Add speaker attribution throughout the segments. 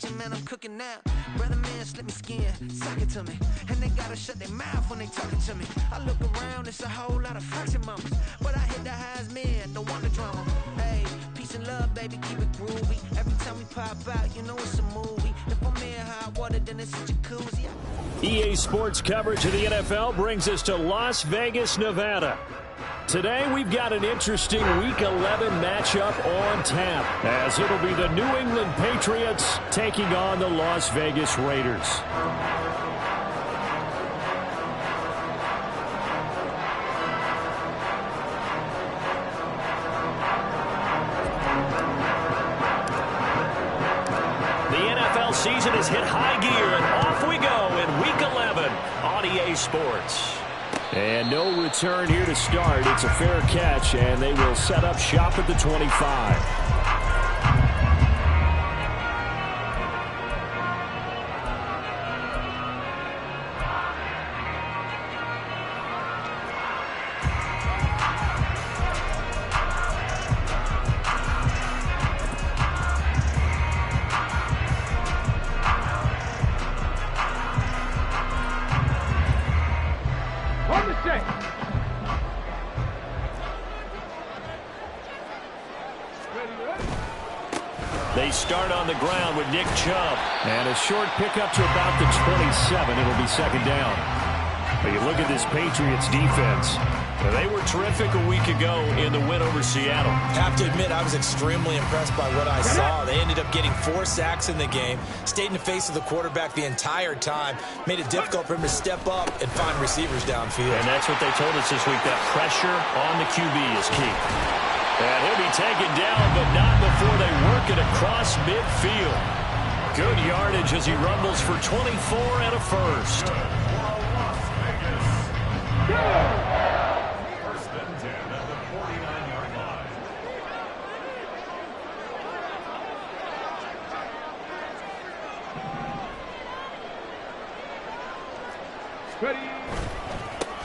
Speaker 1: Man, I'm cooking now. Brother man, slip me skin, suck it to me. And they gotta shut their mouth when they talking to me. I look around, it's a whole lot of foxy mamas. But I hit the highs, man, don't want the drama. Hey, peace and love, baby, keep it groovy. Every time we pop out, you know it's a movie. If I'm in hot water, then it's a jacuzzi.
Speaker 2: EA Sports coverage of the NFL brings us to Las Vegas, Nevada. Today, we've got an interesting Week 11 matchup on tap, as it'll be the New England Patriots taking on the Las Vegas Raiders. The NFL season has hit high gear, and off we go in Week 11 on EA Sports. And no return here to start. It's a fair catch, and they will set up shop at the 25. They start on the ground with Nick Chubb. And a short pickup to about the 27. It'll be second down. But you look at this Patriots defense. They were terrific a week ago in the win over Seattle.
Speaker 3: Have to admit, I was extremely impressed by what I saw. They ended up getting 4 sacks in the game, stayed in the face of the quarterback the entire time, made it difficult for him to step up and find receivers downfield.
Speaker 2: And that's what they told us this week, that pressure on the QB is key. And he'll be taken down, but not before they work it across midfield. Good yardage as he rumbles for 24 and a first.
Speaker 4: First and 10 at the 49-yard line.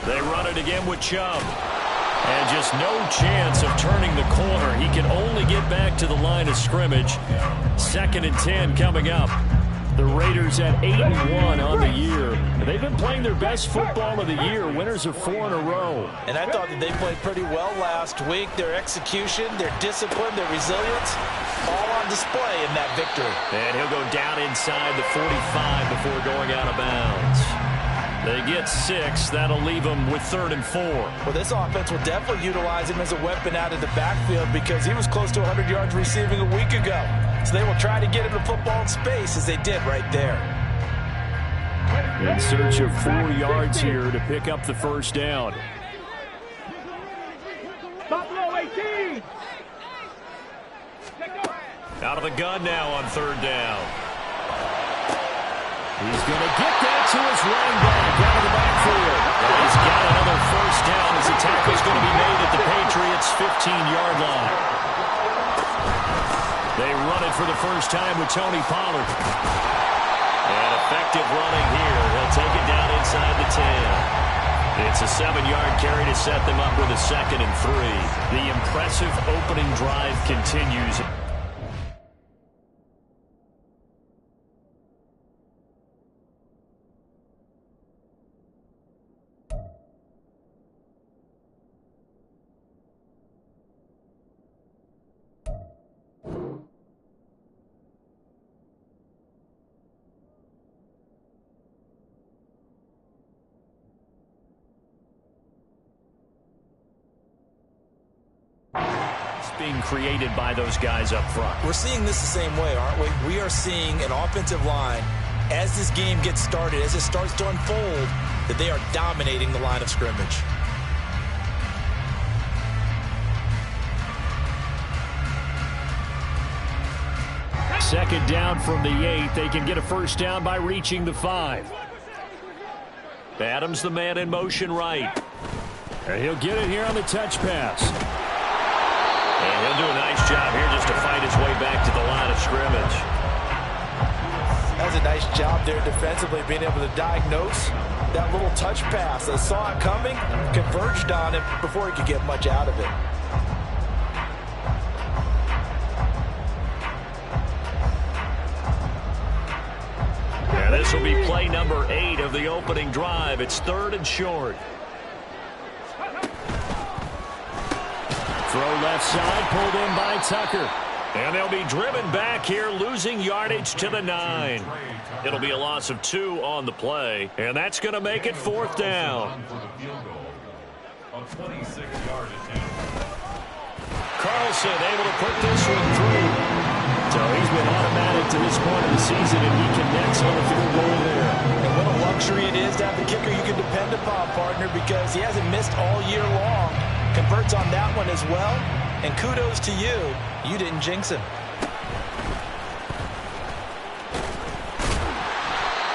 Speaker 2: They run it again with Chubb. And just no chance of turning the corner. He can only get back to the line of scrimmage. 2nd and 10 coming up. The Raiders at 8-1 on the year. They've been playing their best football of the year. Winners of 4 in a row.
Speaker 3: And I thought that they played pretty well last week. Their execution, their discipline, their resilience, all on display in that victory.
Speaker 2: And he'll go down inside the 45 before going out of bounds. They get 6. That'll leave them with 3rd and 4.
Speaker 3: Well, this offense will definitely utilize him as a weapon out of the backfield because he was close to 100 yards receiving a week ago. So they will try to get him the football in space as they did right there.
Speaker 2: In search of 4 yards here to pick up the first down.
Speaker 5: Buffalo 18.
Speaker 2: Out of the gun now on 3rd down. He's going to get that to his running back out of the backfield. And he's got another first down as the tackle is going to be made at the Patriots' 15-yard line. They run it for the first time with Tony Pollard. And effective running here. They'll take it down inside the 10. It's a 7-yard carry to set them up with a 2nd and 3. The impressive opening drive continues. Being created by those guys up front.
Speaker 3: We're seeing this the same way, aren't we? We are seeing an offensive line, as this game gets started, as it starts to unfold, that they are dominating the line of scrimmage.
Speaker 2: Second down from the 8. They can get a first down by reaching the 5. Adams the man in motion right. And he'll get it here on the touch pass. And he'll do a nice job here just to fight his way back to the line of scrimmage.
Speaker 3: That was a nice job there defensively, being able to diagnose that little touch pass. They saw it coming, converged on it before he could get much out of it.
Speaker 2: And this will be play number 8 of the opening drive. It's 3rd and short. Throw left side, pulled in by Tucker. And they'll be driven back here, losing yardage to the 9. It'll be a loss of 2 on the play, and that's going to make it 4th down. Carlson able to put this one through. So he's been automatic to this point of the season, and he connects on the field goal there.
Speaker 3: And what a luxury it is to have a kicker you can depend upon, partner, because he hasn't missed all year long. Converts on that one as well. And kudos to you. You didn't jinx him.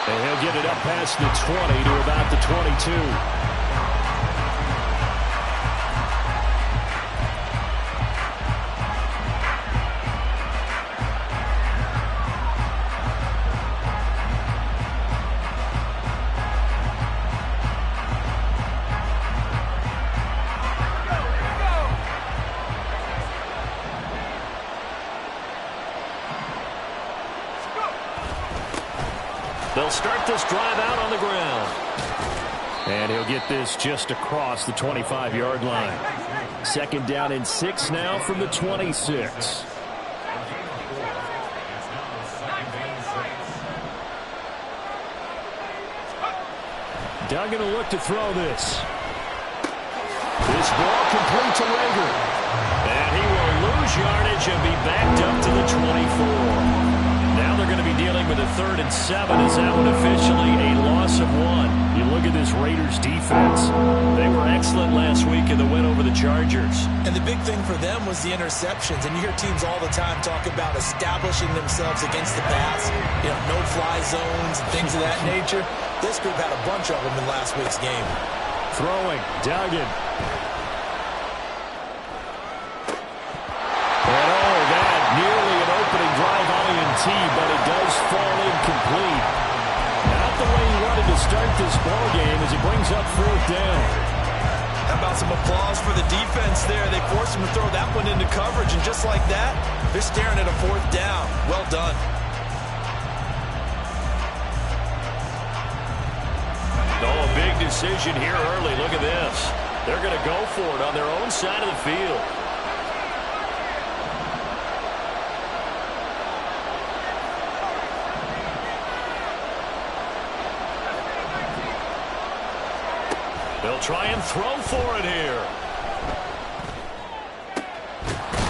Speaker 2: And he'll get it up past the 20 to about the 22. They'll start this drive out on the ground. And he'll get this just across the 25-yard line. 2nd down and 6 now from the 26. Duggan will look to throw this. This ball complete to Rager. And he will lose yardage and be backed up to the 24. Now they're going to be dealing with a 3rd and 7 as that one officially a loss of 1. You look at this Raiders defense. They were excellent last week in the win over the Chargers.
Speaker 3: And the big thing for them was the interceptions. And you hear teams all the time talk about establishing themselves against the pass. You know, no-fly zones and things of that nature. This group had a bunch of them in last week's game.
Speaker 2: Throwing, Duggan. Nearly an opening drive INT, but it does fall incomplete. Not the way he wanted to start this ball game as it brings up 4th down.
Speaker 3: How about some applause for the defense there? They forced him to throw that one into coverage, and just like that, they're staring at a 4th down. Well done.
Speaker 2: Oh, a big decision here early. Look at this. They're going to go for it on their own side of the field. They'll try and throw for it here.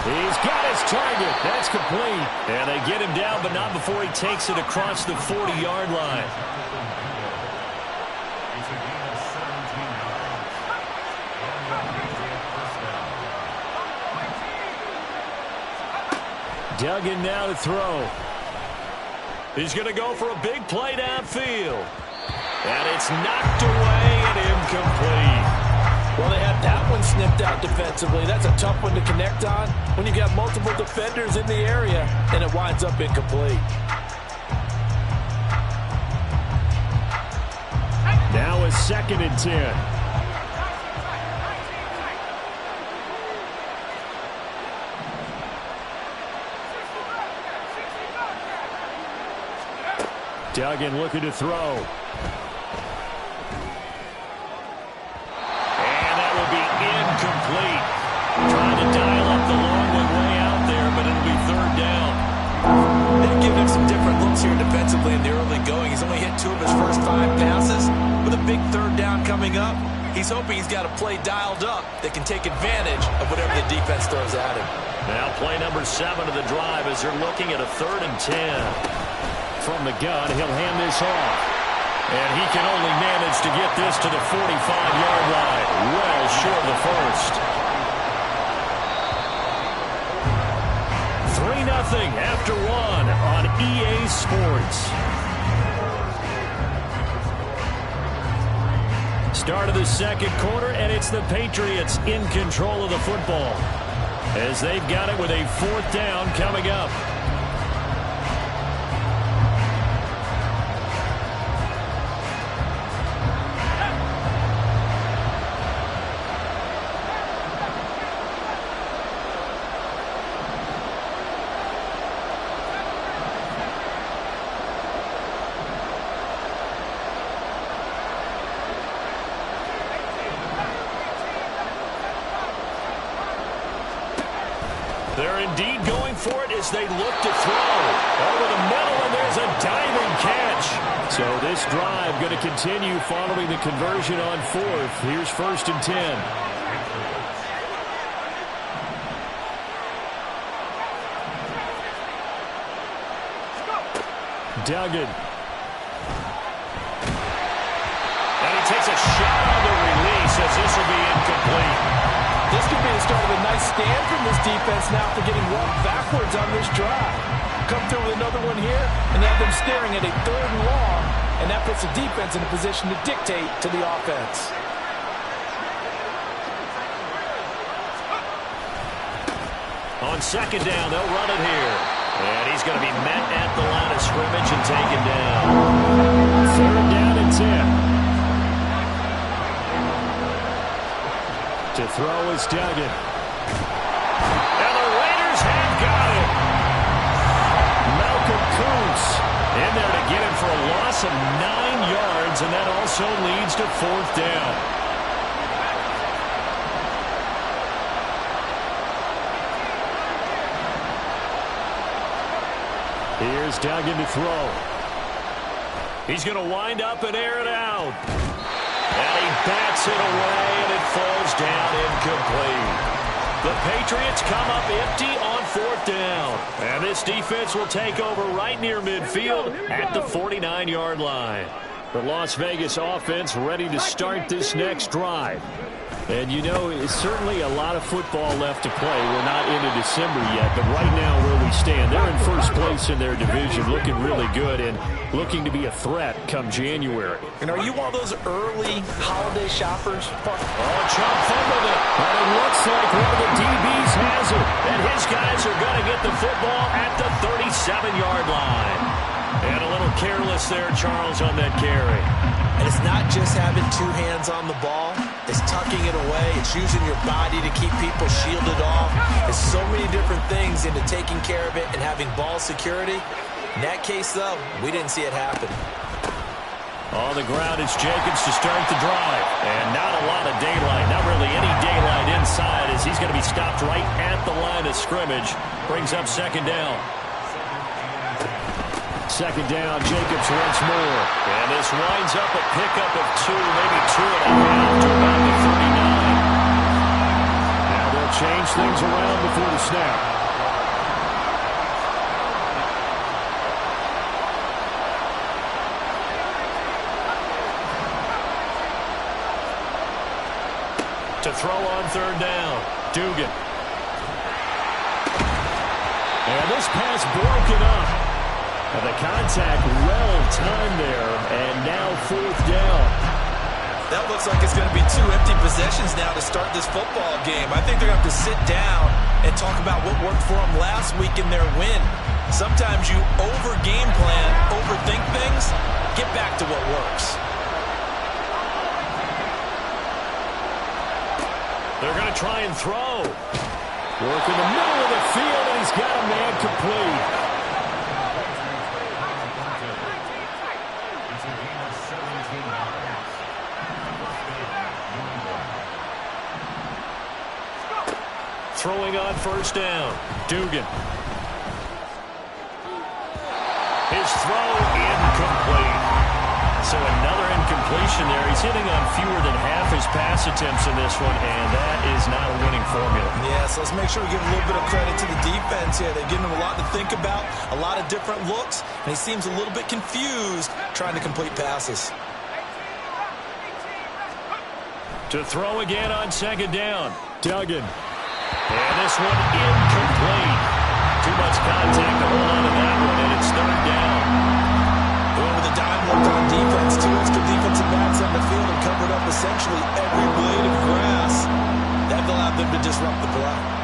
Speaker 2: He's got his target. That's complete. And they get him down, but not before he takes it across the 40-yard line. Duggan now to throw. He's going to go for a big play downfield. And it's knocked away and incomplete.
Speaker 3: Well, they had that one snipped out defensively. That's a tough one to connect on when you've got multiple defenders in the area, and it winds up incomplete.
Speaker 2: Now a 2nd and 10. Duggan looking to throw. Incomplete. Trying to dial up the long one way out there, but it'll be 3rd down.
Speaker 3: They've given him some different looks here defensively in the early going. He's only hit 2 of his first 5 passes. With a big 3rd down coming up, he's hoping he's got a play dialed up that can take advantage of whatever the defense throws at him.
Speaker 2: Now play number 7 of the drive as they're looking at a 3rd and 10. From the gun, he'll hand this off. And he can only manage to get this to the 45-yard line. Well short of the first. 3-0 after 1 on EA Sports. Start of the 2nd quarter, and it's the Patriots in control of the football as they've got it with a 4th down coming up. They're indeed going for it as they look to throw. Over the middle, and there's a diving catch. So this drive going to continue following the conversion on fourth. Here's 1st and 10. Duggan. And he takes a shot on the release as this will be incomplete.
Speaker 6: This could be the start of a nice stand from this defense now for getting walked backwards on this drive. Come through with another one here and have them staring at a 3rd and long, and that puts the defense in a position to dictate to the offense.
Speaker 2: On 2nd down, they'll run it here. And he's going to be met at the line of scrimmage and taken down. 3rd down and 10. To throw is Duggan. And the Raiders have got it. Malcolm Kuntz in there to get him for a loss of 9 yards, and that also leads to 4th down. Here's Duggan to throw. He's going to wind up and air it out. And he bats it away, and it falls down incomplete. The Patriots come up empty on 4th down. And this defense will take over right near midfield at the 49-yard line. The Las Vegas offense ready to start this next drive. And, you know, it's certainly a lot of football left to play. We're not into December yet, but right now where we stand, they're in 1st place in their division, looking really good and looking to be a threat come January.
Speaker 6: And are you one of those early holiday shoppers?
Speaker 2: Oh, Chubb fumbled it. But it looks like one of the DBs has it. And his guys are going to get the football at the 37-yard line. And a little careless there, Charles, on that carry.
Speaker 3: And it's not just having 2 hands on the ball. It's tucking it away. It's using your body to keep people shielded off. It's so many different things into taking care of it and having ball security. In that case, though, we didn't see it happen.
Speaker 2: On the ground, it's Jacobs to start the drive. And not a lot of daylight. Not really any daylight inside as he's going to be stopped right at the line of scrimmage. Brings up 2nd down. 2nd down, Jacobs once more. And this winds up a pickup of 2, maybe 2.5 to about the 39. Now they'll change things around before the snap. To throw on 3rd down, Dugan. And this pass broken up. And the contact well-timed there, and now 4th down.
Speaker 3: That looks like it's going to be 2 empty possessions now to start this football game. I think they're going to have to sit down and talk about what worked for them last week in their win. Sometimes you over-game plan, overthink things. Get back to what works.
Speaker 2: They're going to try and throw. Work in the middle of the field, and he's got a man complete. Throwing on 1st down, Dugan. His throw incomplete. So another incompletion there. He's hitting on fewer than half his pass attempts in this one, and that is not a winning formula.
Speaker 3: Yeah, so let's make sure we give a little bit of credit to the defense here. They've given him a lot to think about, a lot of different looks, and he seems a little bit confused trying to complete passes.
Speaker 2: To throw again on 2nd down, Duggan. And this one incomplete. Too much contact to hold on to that one, and it's 3rd down.
Speaker 3: Going with a dime look on defense. 2 extra defensive backs on the field and covered up essentially every blade of grass. That allowed them to disrupt the play.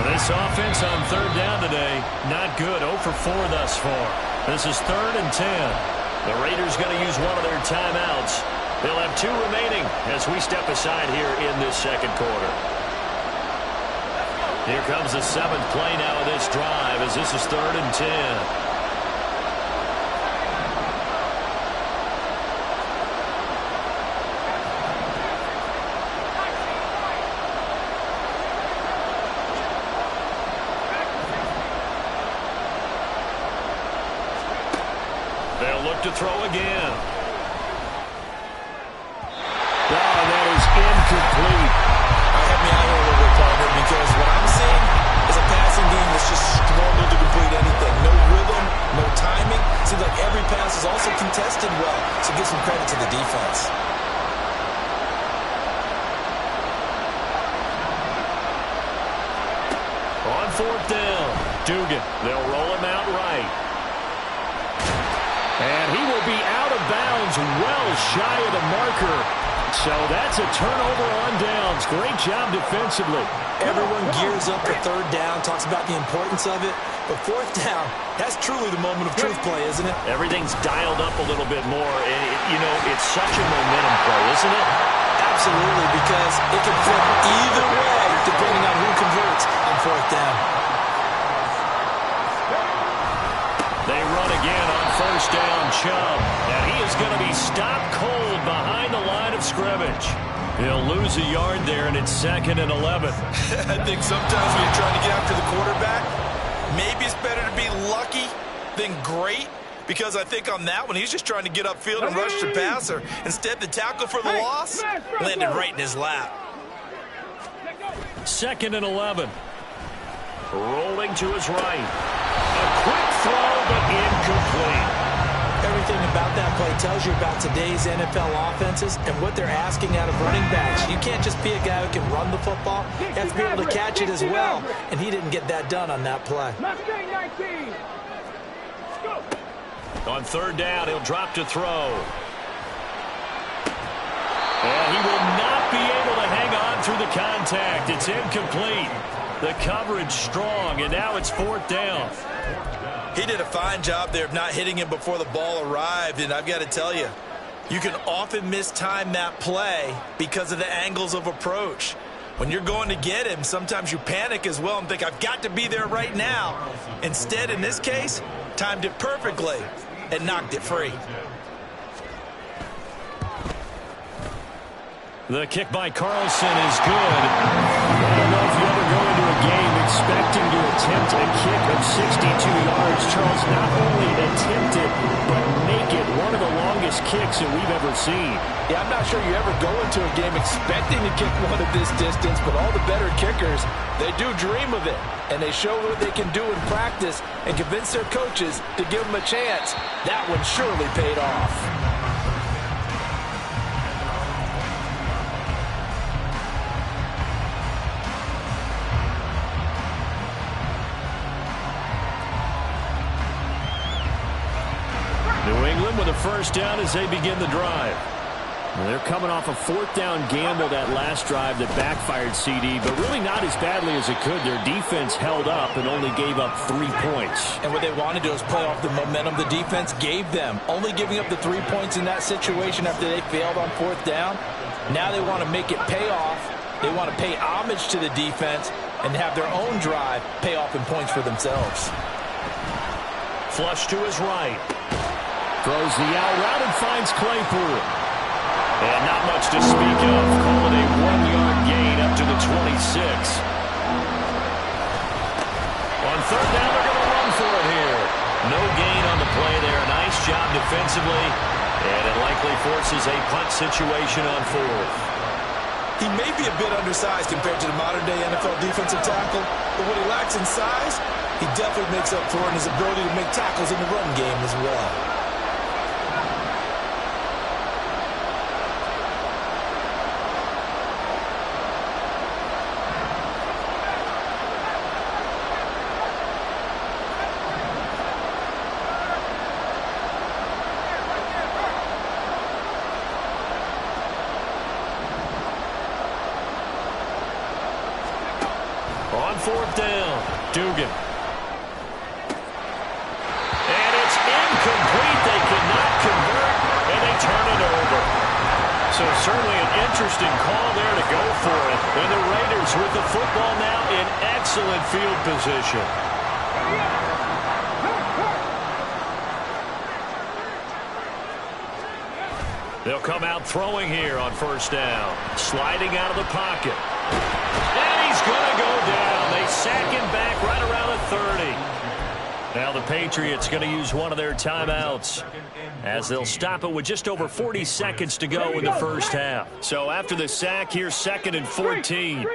Speaker 2: This offense on 3rd down today, not good. 0 for 4 thus far. This is 3rd and 10. The Raiders going to use one of their timeouts. They'll have 2 remaining as we step aside here in this 2nd quarter. Here comes the 7th play now of this drive as this is 3rd and 10. look to throw again. Oh, that is incomplete.
Speaker 3: Help me out here a little bit, partner, because what I'm seeing is a passing game that's just struggled to complete anything. No rhythm, no timing. Seems like every pass is also contested well, so give some credit to the defense.
Speaker 2: On fourth down, Dugan. They'll roll him out right. And he will be out of bounds, well shy of the marker. So that's a turnover on downs. Great job defensively.
Speaker 3: Everyone gears up for third down, talks about the importance of it. But fourth down, that's truly the moment of truth play, isn't it?
Speaker 2: Everything's dialed up a little bit more. And, it's such a momentum play, isn't it?
Speaker 3: Absolutely, because it can flip either way depending on who converts on fourth down.
Speaker 2: They run again on first down, Chubb. And he is going to be stopped cold behind the line of scrimmage. He'll lose a yard there, and it's 2nd and 11.
Speaker 3: I think sometimes when you're trying to get after the quarterback, maybe it's better to be lucky than great. Because I think on that one, he's just trying to get upfield and rush the passer. Instead, the tackle for the loss landed right in his lap.
Speaker 2: 2nd and 11. Rolling to his right. A quick throw, but incomplete.
Speaker 3: Everything about that play tells you about today's NFL offenses and what they're asking out of running backs. You can't just be a guy who can run the football. You have to be able to catch it as well. And he didn't get that done on that play.
Speaker 2: On third down, he'll drop to throw. And he will not be able to hang on through the contact. It's incomplete. The coverage strong, and now it's 4th down.
Speaker 3: He did a fine job there of not hitting him before the ball arrived, and I've got to tell you, you can often mistime that play because of the angles of approach. When you're going to get him, sometimes you panic as well and think, I've got to be there right now. Instead, in this case, timed it perfectly and knocked it free.
Speaker 2: The kick by Carlson is good. I don't know if you ever go into a game expecting to attempt a kick of 62 yards. Charles, not only attempt it, but make it one of the longest kicks that we've ever seen.
Speaker 6: Yeah, I'm not sure you ever go into a game expecting to kick one of this distance, but all the better kickers, they do dream of it. And they show what they can do in practice and convince their coaches to give them a chance. That one surely paid off.
Speaker 2: New England with a first down as they begin the drive. Well, they're coming off a 4th down gamble that last drive that backfired CD, but really not as badly as it could. Their defense held up and only gave up 3 points.
Speaker 6: And what they want to do is play off the momentum the defense gave them. Only giving up the 3 points in that situation after they failed on 4th down. Now they want to make it pay off. They want to pay homage to the defense and have their own drive pay off in points for themselves.
Speaker 2: Flush to his right. Throws the out route and finds Claypool. And not much to speak of. Call it a 1-yard gain up to the 26. On third down, they're going to run for it here. No gain on the play there. Nice job defensively. And it likely forces a punt situation on 4th.
Speaker 3: He may be a bit undersized compared to the modern-day NFL defensive tackle, but what he lacks in size, he definitely makes up for in his ability to make tackles in the run game as well.
Speaker 2: On 4th down, Dugan. And it's incomplete. They cannot convert, and they turn it over. So certainly an interesting call there to go for it. And the Raiders with the football now in excellent field position. They'll come out throwing here on first down. Sliding out of the pocket. And he's going to go down. They sack him back right around the 30. Now the Patriots going to use one of their timeouts as they'll stop it with just over 40 seconds to go in the first half. So after the sack, here's 2nd and 14.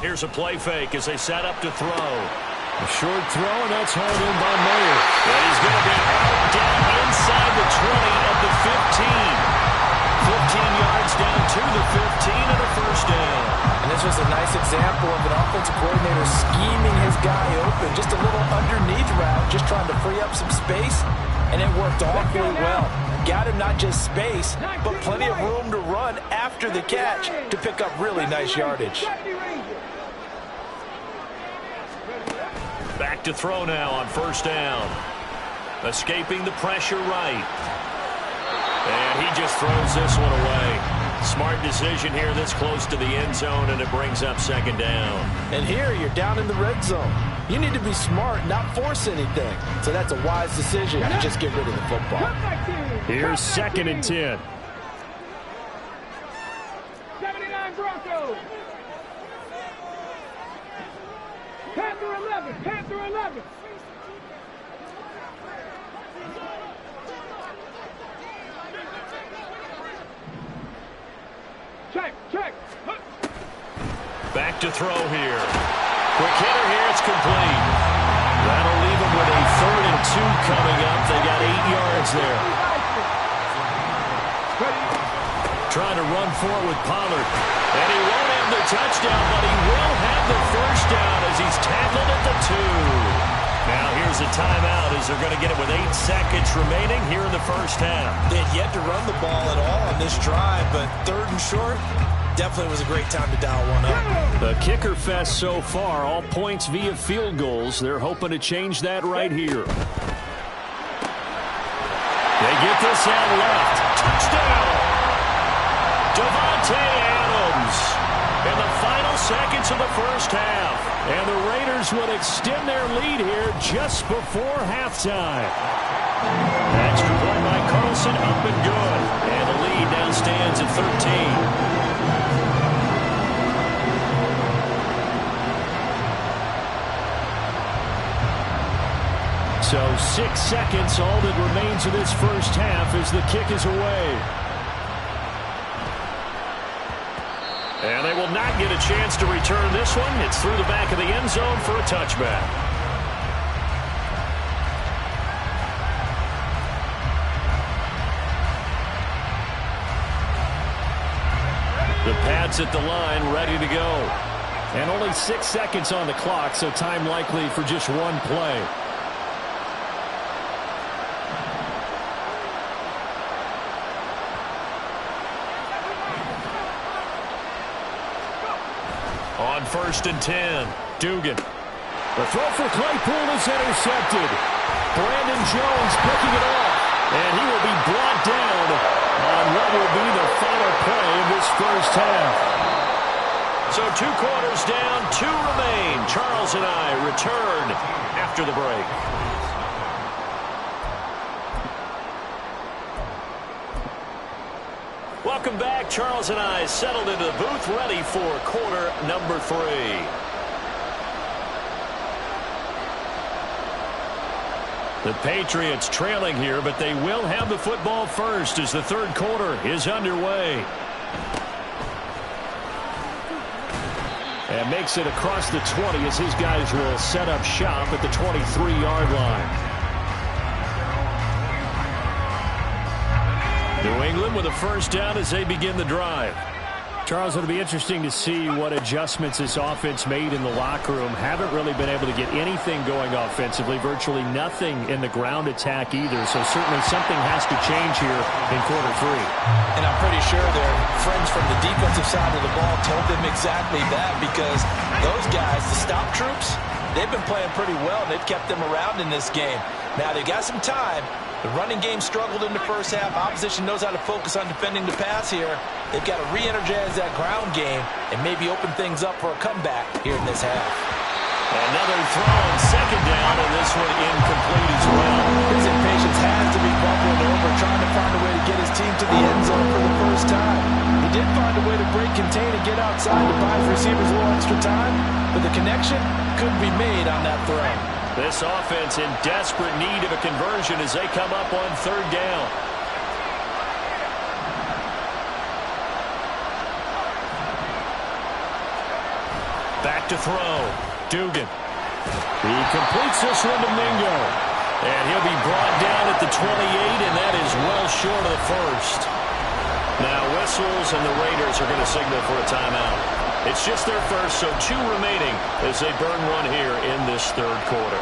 Speaker 2: Here's a play fake as they set up to throw. A short throw, and that's hauled in by Mayer. And he's going to be out down inside the 20 at the 15. 15 yards down to the 15 and a first down.
Speaker 6: And this was a nice example of an offensive coordinator scheming his guy open. Just a little underneath route, just trying to free up some space, and it worked awfully well. Got him not just space, but plenty of room to run after the catch to pick up really nice yardage.
Speaker 2: Back to throw now on first down. Escaping the pressure right. And he just throws this one away. Smart decision here this close to the end zone, and it brings up 2nd down.
Speaker 6: And here you're down in the red zone. You need to be smart, not force anything. So that's a wise decision to just get rid of the football.
Speaker 2: Here's 2nd and 10.
Speaker 5: 79 Broncos. Panther 11. Panther 11. Check.
Speaker 2: Back to throw here. Quick hitter here. It's complete. That'll leave them with a 3rd and 2 coming up. They got 8 yards there. Trying to run forward with Pollard. And he won't have the touchdown, but he will have the first down as he's tackled at the 2. Now here's a timeout as they're going to get it with 8 seconds remaining here in the first half.
Speaker 3: They had yet to run the ball at all on this drive, but 3rd and short definitely was a great time to dial one up.
Speaker 2: The kicker fest so far, all points via field goals. They're hoping to change that right here. They get this out left. Touchdown! Davante Adams in the final seconds of the first half. And the Raiders would extend their lead here just before halftime. Extra point by Carlson, up and good. And the lead now stands at 13. So 6 seconds, all that remains of this first half as the kick is away. And they will not get a chance to return this one. It's through the back of the end zone for a touchback. The Pats at the line, ready to go. And only 6 seconds on the clock, so time likely for just one play. On 1st and 10, Dugan. The throw for Claypool is intercepted. Brandon Jones picking it off. And he will be brought down on what will be the final play of this first half. So 2 quarters down, 2 remain. Charles and I return after the break. Welcome back. Charles and I settled into the booth, ready for quarter number 3. The Patriots trailing here, but they will have the football first as the 3rd quarter is underway. And makes it across the 20 as his guys will set up shop at the 23-yard line. New England with a first down as they begin the drive. Charles, it'll be interesting to see what adjustments this offense made in the locker room. Haven't really been able to get anything going offensively, virtually nothing in the ground attack either. So certainly something has to change here in quarter 3.
Speaker 3: And I'm pretty sure their friends from the defensive side of the ball told them exactly that, because those guys, the stop troops, they've been playing pretty well, and they've kept them around in this game. Now they've got some time. The running game struggled in the first half. Opposition knows how to focus on defending the pass here. They've got to re-energize that ground game and maybe open things up for a comeback here in this half.
Speaker 2: Another throw on 2nd down, and this one incomplete as well.
Speaker 6: His impatience has to be bubbling over, trying to find a way to get his team to the end zone for the first time. He did find a way to break, contain, and get outside to buy his receivers a little extra time, but the connection couldn't be made on that throw.
Speaker 2: This offense in desperate need of a conversion as they come up on third down. Back to throw. Dugan. He completes this one to Mingo. And he'll be brought down at the 28, and that is well short of the first. Now whistles, and the Raiders are going to signal for a timeout. It's just their first, so 2 remaining as they burn one here in this third quarter.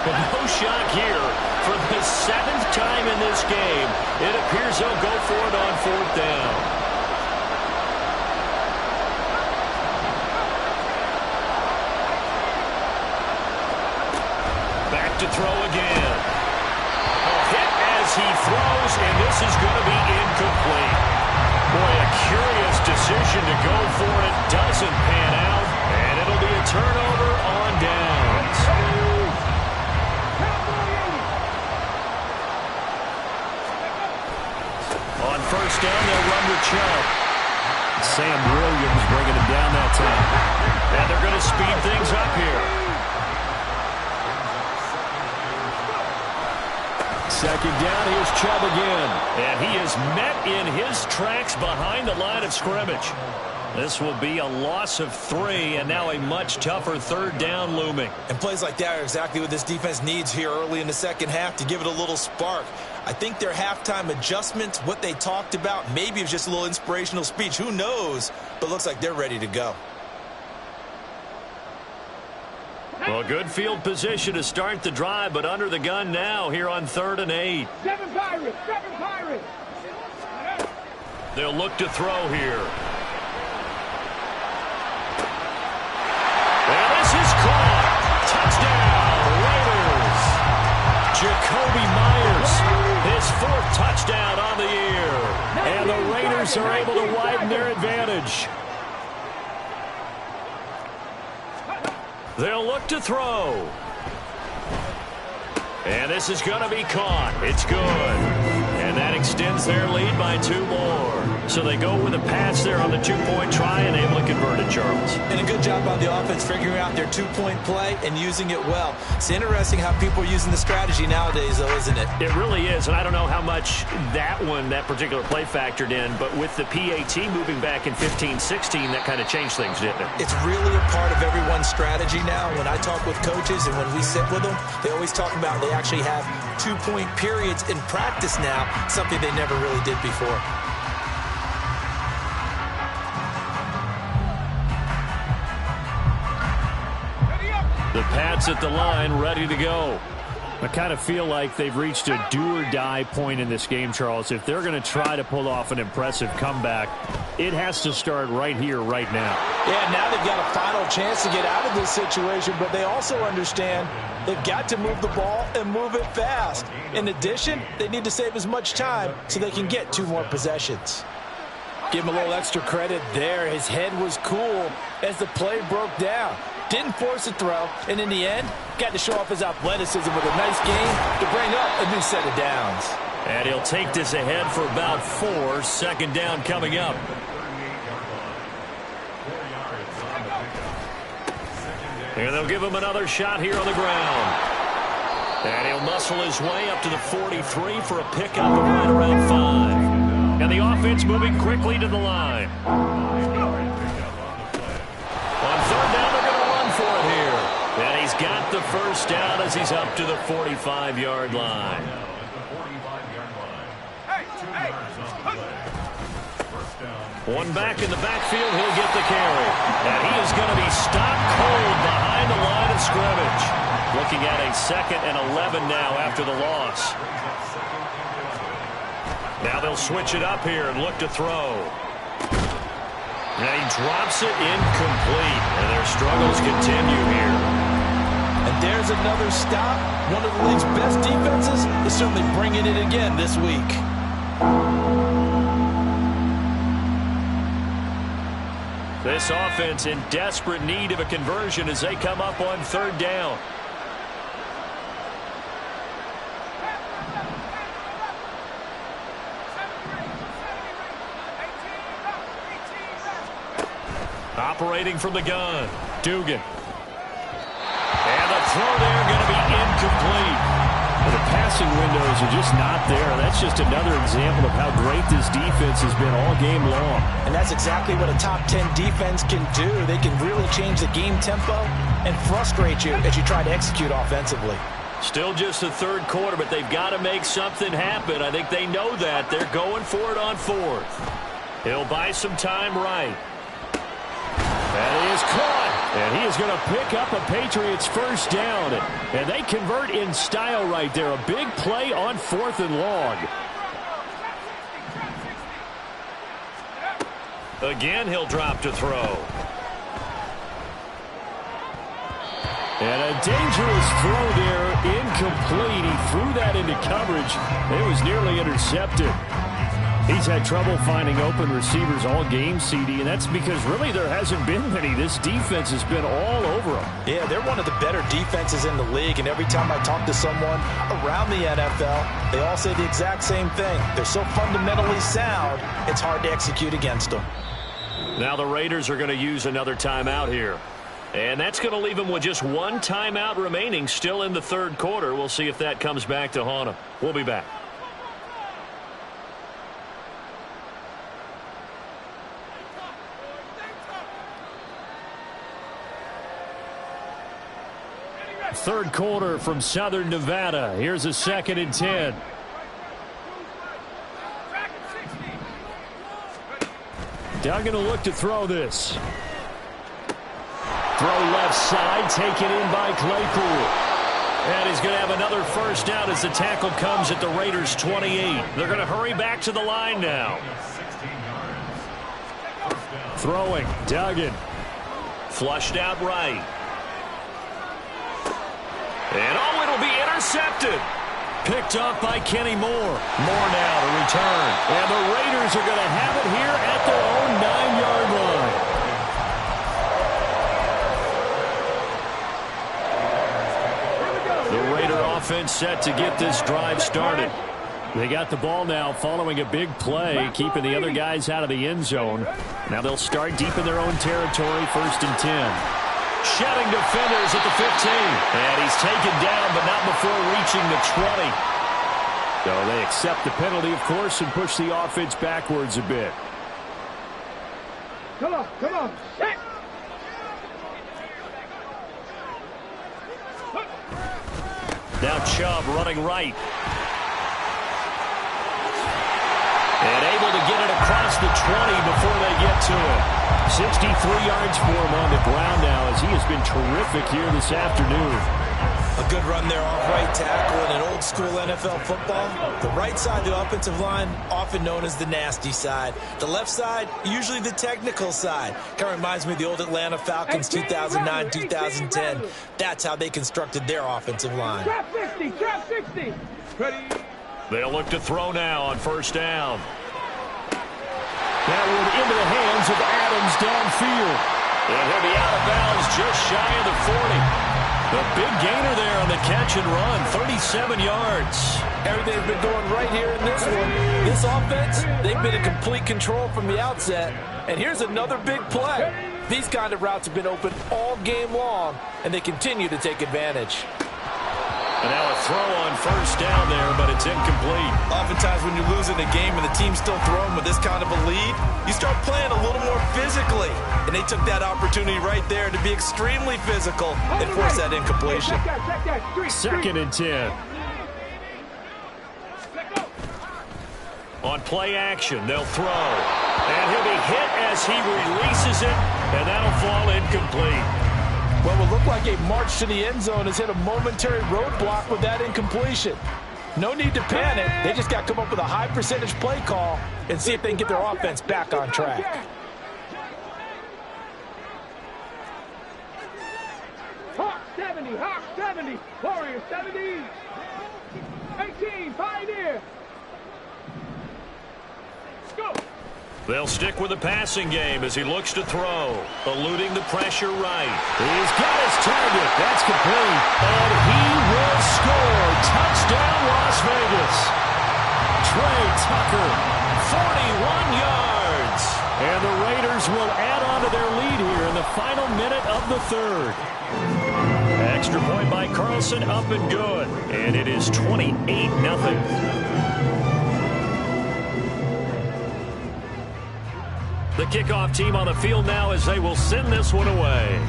Speaker 2: But no shock here. For the 7th time in this game, it appears they'll go for it on fourth down. Back to throw again. A hit as he throws, and this is going to be incomplete. Boy, a curious decision to go for it. Doesn't pan out, and it'll be a turnover on downs. On first down, they'll run with Chubb. Sam Williams bringing him down that time. And they're going to speed things up here. Second down, here's Chubb again. And he is met in his tracks behind the line of scrimmage. This will be a loss of 3, and now a much tougher third down looming.
Speaker 3: And plays like that are exactly what this defense needs here early in the second half to give it a little spark. I think their halftime adjustments, what they talked about, maybe it was just a little inspirational speech. Who knows? But looks like they're ready to go.
Speaker 2: Well, good field position to start the drive, but under the gun now here on 3rd and 8.
Speaker 5: 7 Pirates, 7 Pirates.
Speaker 2: They'll look to throw here. And this is caught. Touchdown, Raiders. Jacoby Myers, his 4th touchdown on the year. And the Raiders are able to widen their advantage. They'll look to throw. And this is going to be caught. It's good. And that extends their lead by 2 more. So they go with a pass there on the 2-point try and able to convert it, Charles.
Speaker 3: And a good job by the offense figuring out their 2-point play and using it well. It's interesting how people are using the strategy nowadays, though, isn't it?
Speaker 2: It really is, and I don't know how much that particular play factored in, but with the PAT moving back in 15-16, that kind of changed things, didn't it?
Speaker 3: It's really a part of everyone's strategy now. When I talk with coaches and when we sit with them, they always talk about they actually have 2-point periods in practice now, something they never really did before.
Speaker 2: The Pats at the line, ready to go. I kind of feel like they've reached a do-or-die point in this game, Charles. If they're going to try to pull off an impressive comeback, it has to start right here, right now.
Speaker 6: Yeah, now they've got a final chance to get out of this situation, but they also understand they've got to move the ball and move it fast. In addition, they need to save as much time so they can get 2 more possessions. Give him a little extra credit there. His head was cool as the play broke down. Didn't force a throw, and in the end, got to show off his athleticism with a nice game to bring up a new set of downs.
Speaker 2: And he'll take this ahead for about 4. 2nd down coming up. And they'll give him another shot here on the ground. And he'll muscle his way up to the 43 for a pickup of right around 5. And the offense moving quickly to the line. On 3rd down, they're going to run for it here. And he's got the first down as he's up to the 45-yard line. One back in the backfield, he'll get the carry. And he is going to be stopped cold behind the line of scrimmage. Looking at a 2nd and 11 now after the loss. Now they'll switch it up here and look to throw. And he drops it incomplete. And their struggles continue here.
Speaker 6: And there's another stop. One of the league's best defenses is certainly bringing it again this week.
Speaker 2: This offense in desperate need of a conversion as they come up on 3rd down. Operating from the gun, Dugan. And the throw there going to be incomplete. The passing windows are just not there. That's just another example of how great this defense has been all game long.
Speaker 6: And that's exactly what a top 10 defense can do. They can really change the game tempo and frustrate you as you try to execute offensively.
Speaker 2: Still just the third quarter, but they've got to make something happen. I think they know that. They're going for it on fourth. He'll buy some time right. And he is caught. And he is going to pick up a Patriots first down. And they convert in style right there. A big play on 4th and long. Again, he'll drop to throw. And a dangerous throw there, incomplete. He threw that into coverage. It was nearly intercepted. He's had trouble finding open receivers all game, CD, and that's because really there hasn't been many. This defense has been all over them.
Speaker 6: Yeah, they're one of the better defenses in the league, and every time I talk to someone around the NFL, they all say the exact same thing. They're so fundamentally sound, it's hard to execute against them.
Speaker 2: Now the Raiders are going to use another timeout here. And that's going to leave them with just one timeout remaining still in the third quarter. We'll see if that comes back to haunt them. We'll be back. Third quarter from Southern Nevada. Here's a 2nd and 10. Duggan will look to throw this. Throw left side, taken in by Claypool. And he's going to have another first down as the tackle comes at the Raiders' 28. They're going to hurry back to the line now. Throwing, Duggan. Flushed out right. And oh, it'll be intercepted. Picked up by Kenny Moore. Moore now to return. And the Raiders are going to have it here at their own 9-yard line. The Raider offense set to get this drive started. They got the ball now following a big play, keeping the other guys out of the end zone. Now they'll start deep in their own territory, 1st and 10. Shedding defenders at the 15. And he's taken down, but not before reaching the 20. So they accept the penalty, of course, and push the offense backwards a bit.
Speaker 5: Come on, come on. Hit.
Speaker 2: Now Chubb running right. And able to get it across the 20 before they get to it. 63 yards for him on the ground now as he has been terrific here this afternoon.
Speaker 3: A good run there off right tackle in an old school NFL football. The right side of the offensive line, often known as the nasty side. The left side, usually the technical side. Kind of reminds me of the old Atlanta Falcons 2009, 2010. That's how they constructed their offensive line.
Speaker 5: Trap 60, trap 60. Ready.
Speaker 2: They'll look to throw now on first down. That one into the hands of Adams downfield. And he'll be out of bounds just shy of the 40. The big gainer there on the catch and run, 37 yards.
Speaker 6: Everything's been going right here in this one. This offense, they've been in complete control from the outset. And here's another big play. These kind of routes have been open all game long, and they continue to take advantage.
Speaker 2: And now a throw on first down there, but it's incomplete.
Speaker 3: Oftentimes when you're losing a game and the team's still throwing with this kind of a lead, you start playing a little more physically. And they took that opportunity right there to be extremely physical and force that incompletion.
Speaker 5: Check that.
Speaker 2: 2nd and 10. On play action, they'll throw. And he'll be hit as he releases it, and that'll fall incomplete.
Speaker 6: Well, it will look like a march to the end zone has hit a momentary roadblock with that incompletion. No need to panic. They just got to come up with a high percentage play call and see if they can get their offense back on track.
Speaker 5: Hawk 70, Warrior 70. 18, Pioneer. Go.
Speaker 2: They'll stick with the passing game as he looks to throw. Eluding the pressure right. He's got his target. That's complete. And he will score. Touchdown, Las Vegas. Trey Tucker, 41 yards. And the Raiders will add on to their lead here in the final minute of the third. Extra point by Carlson, up and good. And it is 28-0. The kickoff team on the field now as they will send this one away.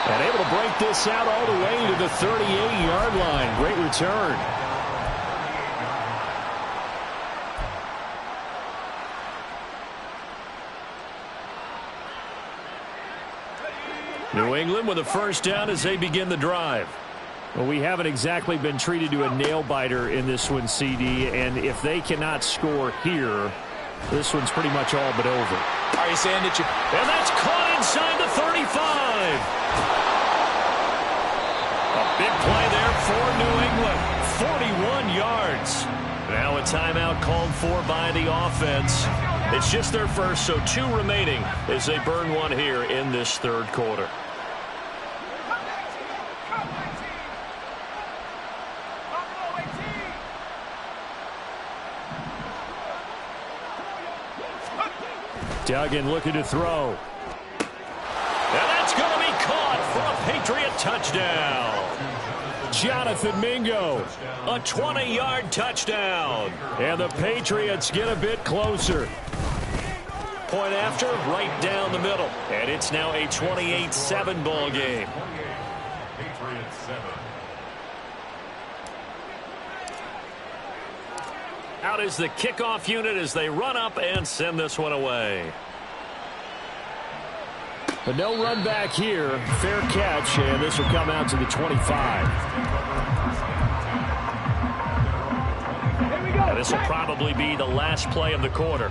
Speaker 2: And able to break this out all the way to the 38-yard line. Great return. New England with a first down as they begin the drive. Well, we haven't exactly been treated to a nail-biter in this one, CD, and if they cannot score here, this one's pretty much all but over.
Speaker 3: Are you saying that you...
Speaker 2: And that's caught inside the 35. A big play there for New England. 41 yards. Now a timeout called for by the offense. It's just their first, so 2 remaining as they burn one here in this third quarter. Duggan looking to throw. And that's going to be caught for a Patriot touchdown. Jonathan Mingo, a 20-yard touchdown. And the Patriots get a bit closer. Point after, right down the middle. And it's now a 28-7 ball game.
Speaker 4: Patriots 7.
Speaker 2: Out is the kickoff unit as they run up and send this one away. But no run back here. Fair catch, and this will come out to the 25. Now this will probably be the last play of the quarter.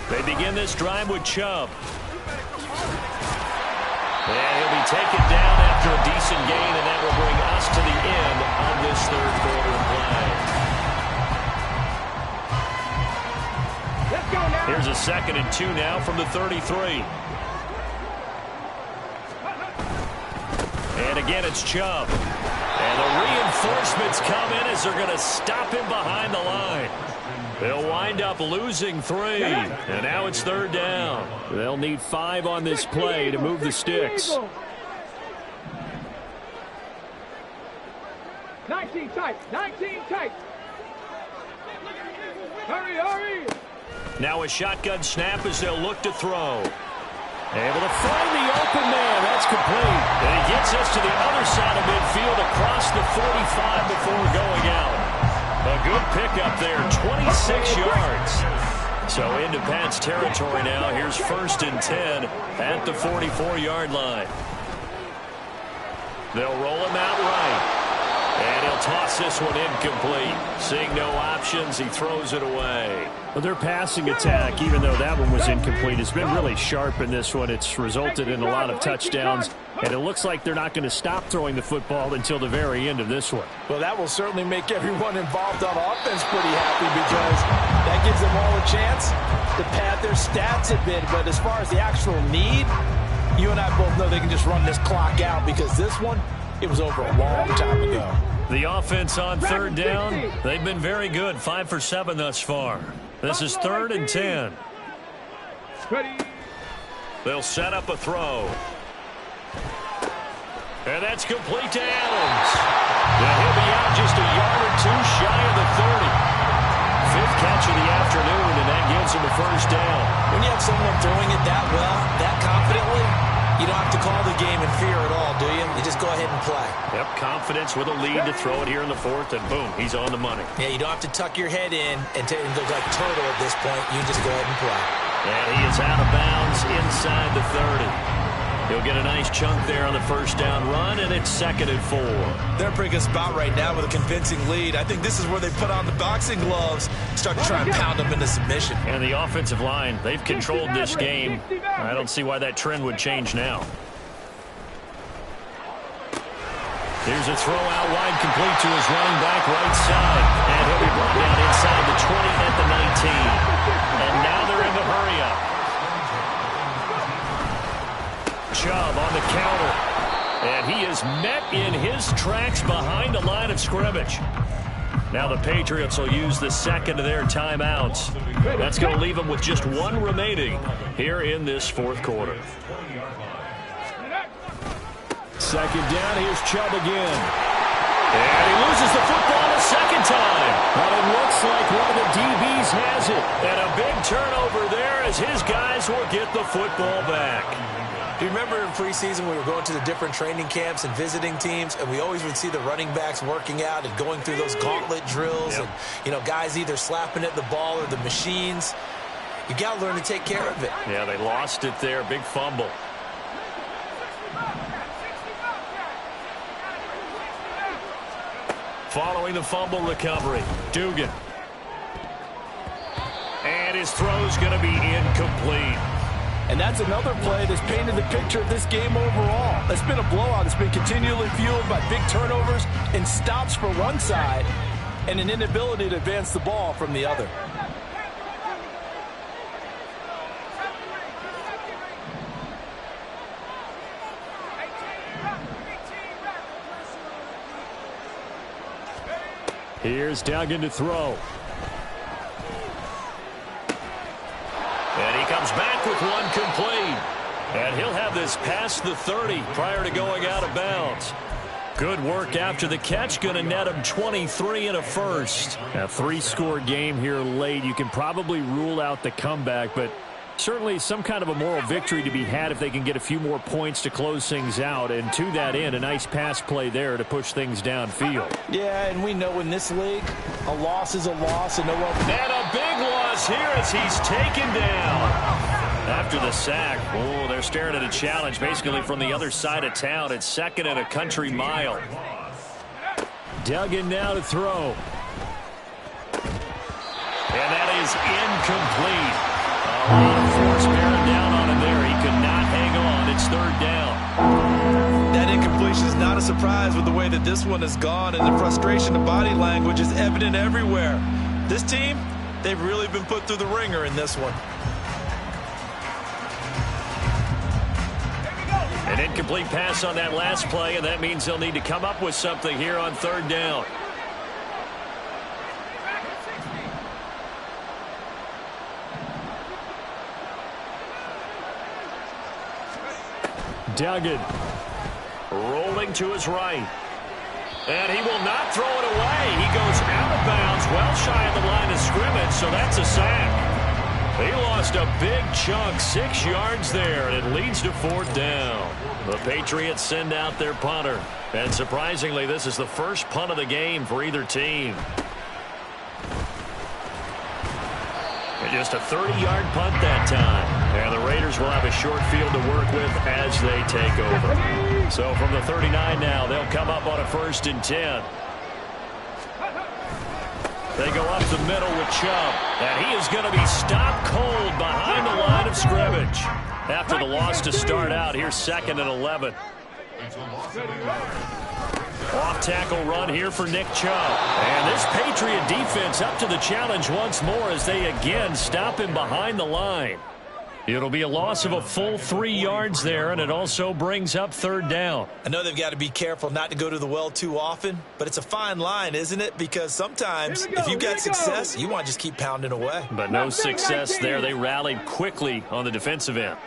Speaker 2: They begin this drive with Chubb. And he'll be taken down after a decent gain, and that will bring us to the end of this third quarter play.
Speaker 5: Let's go now.
Speaker 2: Here's a 2nd and 2 now from the 33. And again, it's Chubb. And the reinforcements come in as they're going to stop him behind the line. They'll wind up losing 3, and now it's 3rd down. They'll need 5 on this play to move the sticks.
Speaker 5: 19 tight, 19 tight. Hurry, hurry.
Speaker 2: Now a shotgun snap as they'll look to throw. Able to find the open man. That's complete. And he gets us to the other side of midfield across the 45 before going out. A good pickup there, 26 yards. So into Pat's territory now. Here's 1st and 10 at the 44-yard line. They'll roll him out right. And he'll toss this one incomplete. Seeing no options, he throws it away. Well, their passing attack, even though that one was incomplete, has been really sharp in this one. It's resulted in a lot of touchdowns, and it looks like they're not going to stop throwing the football until the very end of this one.
Speaker 6: Well, that will certainly make everyone involved on offense pretty happy because that gives them all a chance to pad their stats a bit. But as far as the actual need, you and I both know they can just run this clock out because this one, it was over a long time ago.
Speaker 2: The offense on 3rd down, they've been very good, 5 for 7 thus far. This is 3rd and 10. They'll set up a throw. And that's complete to Adams. And he'll be out just a yard or 2 shy of the 30. 5th catch of the afternoon, and that gives him a first down.
Speaker 3: When you have someone throwing it that well, that confidently, you don't have to call the game in fear at all, do you? You just go ahead and play.
Speaker 2: Yep, confidence with a lead to throw it here in the 4th, and boom, he's on the money.
Speaker 3: Yeah, you don't have to tuck your head in and go like turtle at this point. You just go ahead and play.
Speaker 2: And he is out of bounds inside the 30. He'll get a nice chunk there on the first down run, and it's 2nd and 4.
Speaker 3: They're in a pretty good spot right now with a convincing lead. I think this is where they put on the boxing gloves, start to try and pound them into submission.
Speaker 2: And the offensive line, they've controlled this game. I don't see why that trend would change now. Here's a throw out wide, complete to his running back right side. And he'll be brought down inside the 20 at the 19. And now they're in the hurry up. Chubb on the counter. And he is met in his tracks behind the line of scrimmage. Now the Patriots will use the second of their timeouts. That's going to leave them with just one remaining here in this fourth quarter.
Speaker 6: Second down, here's Chubb again.
Speaker 2: And he loses the football a second time.
Speaker 6: But it looks like one of the DBs has it.
Speaker 2: And a big turnover there as his guys will get the football back.
Speaker 3: Do you remember in preseason we were going to the different training camps and visiting teams, and we always would see the running backs working out and going through those gauntlet drills, and, you know, guys either slapping at the ball or the machines. You got to learn to take care of it.
Speaker 2: Yeah, they lost it there. Big fumble. Following the fumble recovery, Dugan. And his throw's going to be incomplete.
Speaker 6: And that's another play that's painted the picture of this game overall. It's been a blowout. It's been continually fueled by big turnovers and stops for one side and an inability to advance the ball from the other.
Speaker 2: Here's Duggan to throw. And he comes back with one complete. And he'll have this past the 30 prior to going out of bounds. Good work after the catch. Going to net him 23 and a first. A 3-score game here late. You can probably rule out the comeback, but certainly some kind of a moral victory to be had if they can get a few more points to close things out. And to that end, a nice pass play there to push things downfield.
Speaker 6: Yeah, and we know in this league, a loss is a loss. And
Speaker 2: a big loss here as he's taken down. After the sack, oh, they're staring at a challenge basically from the other side of town. It's second and a country mile. Duggan now to throw. And that is incomplete. A lot of force bearing down on him there. He could not hang on. It's third down.
Speaker 3: That incompletion is not a surprise with the way that this one has gone, and the frustration of body language is evident everywhere. This team, they've really been put through the ringer in this one.
Speaker 2: An incomplete pass on that last play, and that means they'll need to come up with something here on third down. Duggan rolling to his right. And he will not throw it away. He goes out of bounds, well shy of the line of scrimmage, so that's a sack. He lost a big chunk, 6 yards there, and it leads to fourth down. The Patriots send out their punter. And surprisingly, this is the first punt of the game for either team. And just a 30-yard punt that time. And the Raiders will have a short field to work with as they take over. So from the 39 now, they'll come up on a 1st and 10. They go up the middle with Chubb. And he is going to be stopped cold behind the line of scrimmage. After the loss to start out, here's 2nd and 11. Off-tackle run here for Nick Chubb. And this Patriot defense up to the challenge once more as they again stop him behind the line. It'll be a loss of a full 3 yards there, and it also brings up third down.
Speaker 3: I know they've got to be careful not to go to the well too often, but it's a fine line, isn't it? Because sometimes if you've got success, you want to just keep pounding away.
Speaker 2: But no success there. They rallied quickly on the defensive end.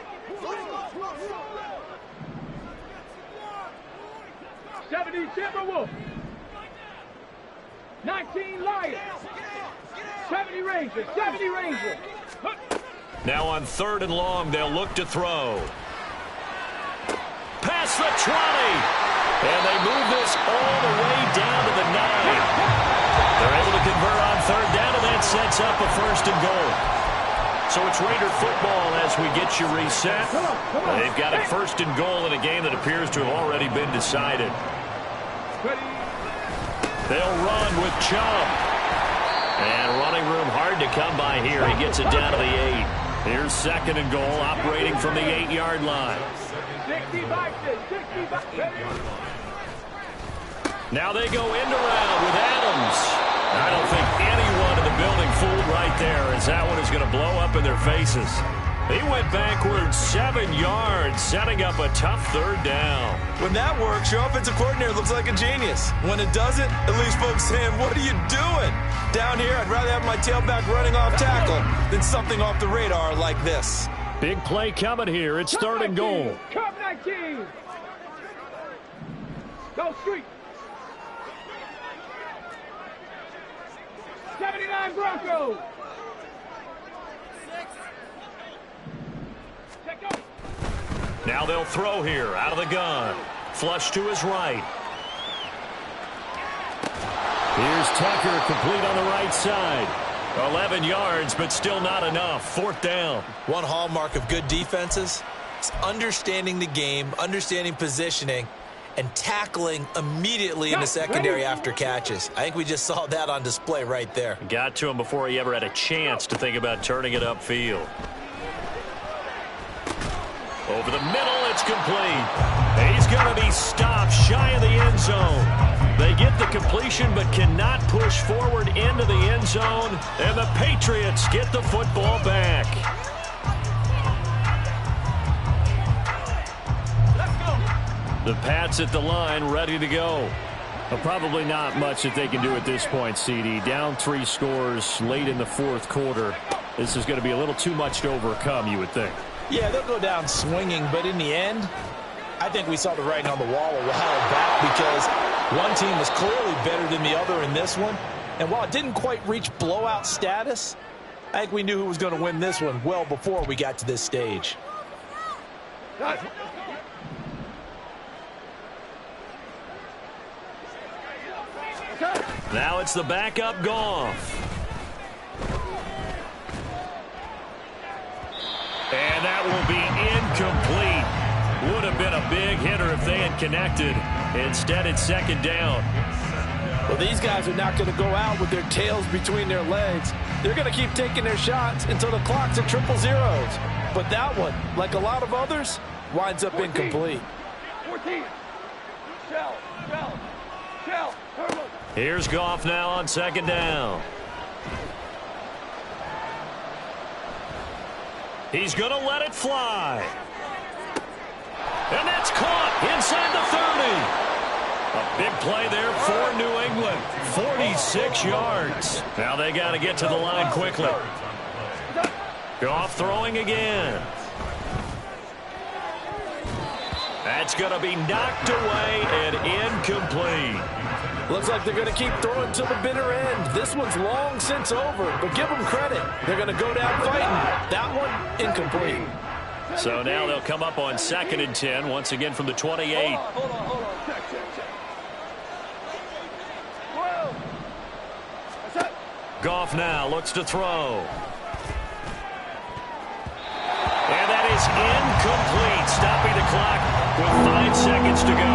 Speaker 5: 70 Timberwolves. 19 Lions. 70 Rangers. 70 Rangers.
Speaker 2: Now on 3rd and long, they'll look to throw. Past the 20. And they move this all the way down to the 9. They're able to convert on 3rd down, and that sets up a 1st and goal. So it's Raider football as we get you reset. They've got a 1st and goal in a game that appears to have already been decided. They'll run with Chubb. And running room hard to come by here. He gets it down to the 8. Here's 2nd and goal, operating from the 8-yard line. Now they go end around with Adams. I don't think anyone in the building fooled right there, as that one is going to blow up in their faces. He went backwards 7 yards, setting up a tough third down.
Speaker 3: When that works, your offensive coordinator looks like a genius. When it doesn't, at least folks saying, what are you doing? Down here, I'd rather have my tailback running off tackle than something off the radar like this.
Speaker 2: Big play coming here. It's third and goal.
Speaker 5: Cup 19. Go street. 79 Broncos.
Speaker 2: Now they'll throw here out of the gun. Flush to his right. Here's Tucker, complete on the right side. 11 yards, but still not enough. Fourth down.
Speaker 3: One hallmark of good defenses is understanding the game, understanding positioning, and tackling immediately in the secondary after catches. I think we just saw that on display right there.
Speaker 2: Got to him before he ever had a chance to think about turning it upfield. Over the middle, it's complete. He's going to be stopped shy of the end zone. They get the completion but cannot push forward into the end zone, and the Patriots get the football back. The Pats at the line, ready to go. Well, probably not much that they can do at this point, CD. Down 3 scores late in the fourth quarter. This is going to be a little too much to overcome, you would think.
Speaker 6: Yeah, they'll go down swinging, but in the end, I think we saw the writing on the wall a while back because one team was clearly better than the other in this one. And while it didn't quite reach blowout status, I think we knew who was going to win this one well before we got to this stage.
Speaker 2: Now it's the backup Goff. And that will be incomplete. Would have been a big hitter if they had connected. Instead, it's second down.
Speaker 6: Well, these guys are not going to go out with their tails between their legs. They're going to keep taking their shots until the clock's at 000. But that one, like a lot of others, winds up 14. Incomplete.
Speaker 5: 14. Shell.
Speaker 2: Here's Goff now on second down. He's going to let it fly. And that's caught inside the 30. A big play there for New England. 46 yards. Now they got to get to the line quickly. Goff throwing again. That's going to be knocked away and incomplete.
Speaker 6: Looks like they're going to keep throwing till the bitter end. This one's long since over, but give them credit. They're going to go down fighting. That one, incomplete.
Speaker 2: So now they'll come up on second and 10, once again from the 28.
Speaker 5: Hold on. Check.
Speaker 2: Goff now looks to throw. And that is incomplete, stopping the clock with 5 seconds to go.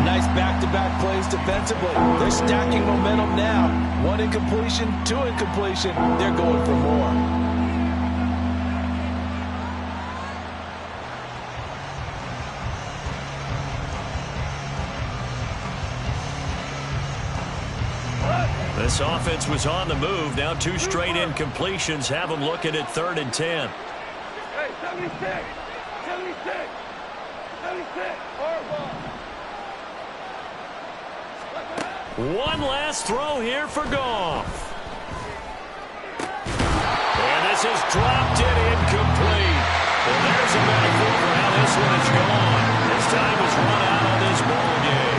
Speaker 6: Nice back-to-back plays defensively. They're stacking momentum now. 1 incompletion, 2 incompletion. They're going for more.
Speaker 2: This offense was on the move. Now 2 straight incompletions have them looking at 3rd and 10.
Speaker 5: Hey, 76.
Speaker 2: One last throw here for Goff. And this is dropped in incomplete. Well, there's a metaphor for how this one is gone. His time is run out on this ball game.